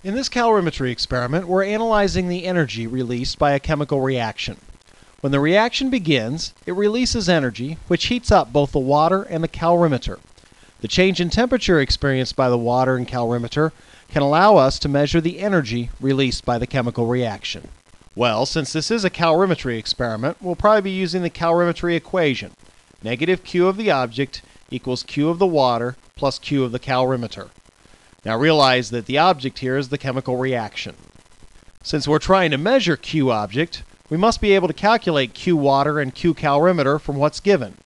In this calorimetry experiment, we're analyzing the energy released by a chemical reaction. When the reaction begins, it releases energy, which heats up both the water and the calorimeter. The change in temperature experienced by the water and calorimeter can allow us to measure the energy released by the chemical reaction. Well, since this is a calorimetry experiment, we'll probably be using the calorimetry equation. Negative Q of the object equals Q of the water plus Q of the calorimeter. Now realize that the object here is the chemical reaction. Since we're trying to measure Q object, we must be able to calculate Q water and Q calorimeter from what's given.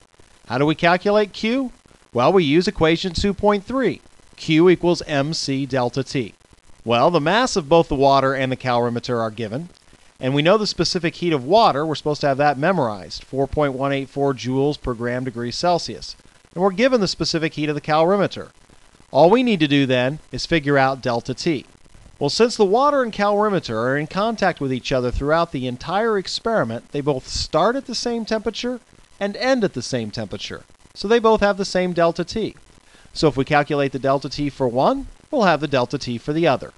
How do we calculate Q? Well, we use equation 2.3. Q equals mc delta T. Well, the mass of both the water and the calorimeter are given, and we know the specific heat of water. We're supposed to have that memorized, 4.184 joules per gram degree Celsius. And we're given the specific heat of the calorimeter. All we need to do then is figure out delta T. Well, since the water and calorimeter are in contact with each other throughout the entire experiment, they both start at the same temperature and end at the same temperature. So they both have the same delta T. So if we calculate the delta T for one, we'll have the delta T for the other.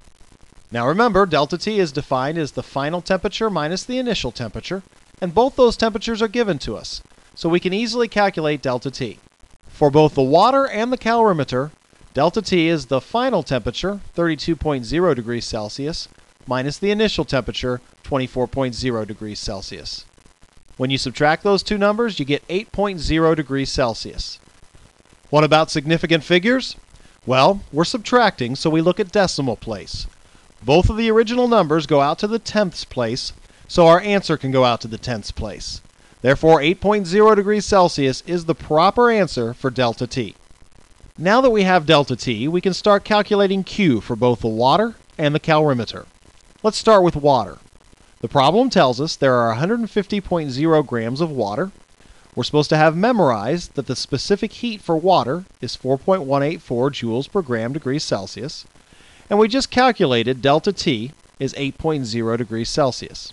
Now remember, delta T is defined as the final temperature minus the initial temperature, and both those temperatures are given to us. So we can easily calculate delta T. For both the water and the calorimeter, delta T is the final temperature, 32.0 degrees Celsius, minus the initial temperature, 24.0 degrees Celsius. When you subtract those two numbers, you get 8.0 degrees Celsius. What about significant figures? Well, we're subtracting, so we look at decimal place. Both of the original numbers go out to the tenths place, so our answer can go out to the tenths place. Therefore, 8.0 degrees Celsius is the proper answer for delta T. Now that we have delta T, we can start calculating Q for both the water and the calorimeter. Let's start with water. The problem tells us there are 150.0 grams of water. We're supposed to have memorized that the specific heat for water is 4.184 joules per gram degree Celsius, and we just calculated delta T is 8.0 degrees Celsius.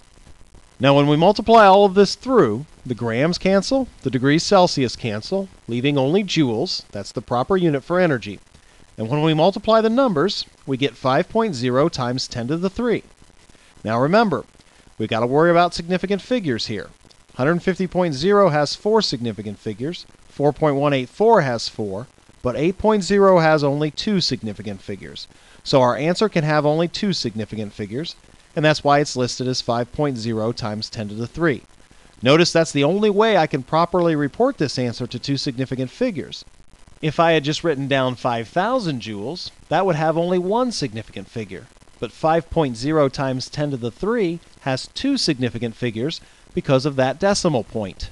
Now when we multiply all of this through, the grams cancel, the degrees Celsius cancel, leaving only joules. That's the proper unit for energy. And when we multiply the numbers, we get 5.0 times 10 to the 3. Now remember, we've got to worry about significant figures here. 150.0 has 4 significant figures, 4.184 has 4, but 8.0 has only 2 significant figures. So our answer can have only 2 significant figures, and that's why it's listed as 5.0 times 10 to the 3. Notice that's the only way I can properly report this answer to 2 significant figures. If I had just written down 5,000 joules, that would have only 1 significant figure. But 5.0 times 10 to the 3 has 2 significant figures because of that decimal point.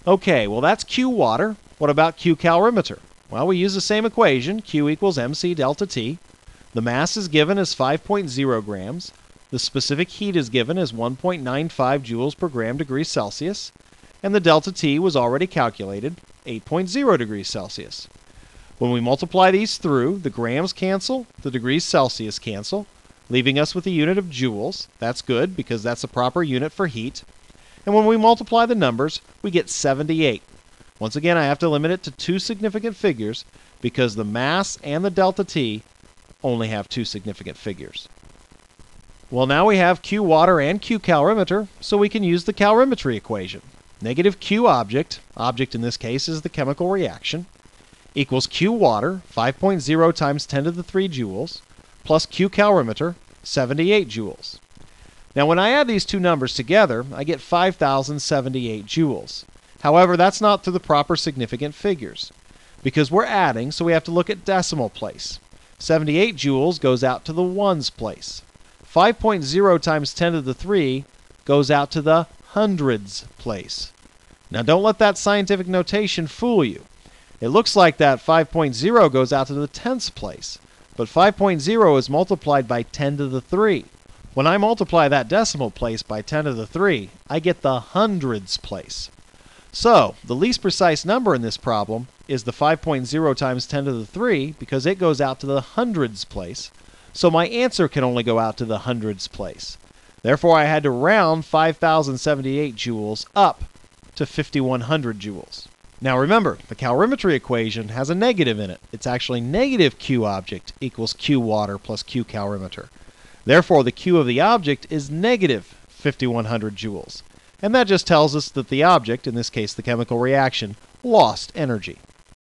Okay, well that's Q water. What about Q calorimeter? Well, we use the same equation, Q equals mc delta T. The mass is given as 5.0 grams. The specific heat is given as 1.95 joules per gram degree Celsius, and the delta T was already calculated, 8.0 degrees Celsius. When we multiply these through, the grams cancel, the degrees Celsius cancel, leaving us with a unit of joules. That's good because that's a proper unit for heat. And when we multiply the numbers, we get 78. Once again, I have to limit it to 2 significant figures because the mass and the delta T only have 2 significant figures. Well, now we have Q water and Q calorimeter, so we can use the calorimetry equation. Negative Q object in this case is the chemical reaction, equals Q water, 5.0 times 10 to the 3 joules, plus Q calorimeter, 78 joules. Now when I add these two numbers together, I get 5,078 joules. However, that's not to the proper significant figures, because we're adding, so we have to look at decimal place. 78 joules goes out to the ones place. 5.0 times 10 to the 3 goes out to the hundreds place. Now don't let that scientific notation fool you. It looks like that 5.0 goes out to the tenths place, but 5.0 is multiplied by 10 to the 3. When I multiply that decimal place by 10 to the 3, I get the hundreds place. So, the least precise number in this problem is the 5.0 times 10 to the 3 because it goes out to the hundreds place. So my answer can only go out to the hundreds place. Therefore, I had to round 5,078 joules up to 5,100 joules. Now remember, the calorimetry equation has a negative in it. It's actually negative Q object equals Q water plus Q calorimeter. Therefore, the Q of the object is negative 5100 joules. And that just tells us that the object, in this case the chemical reaction, lost energy.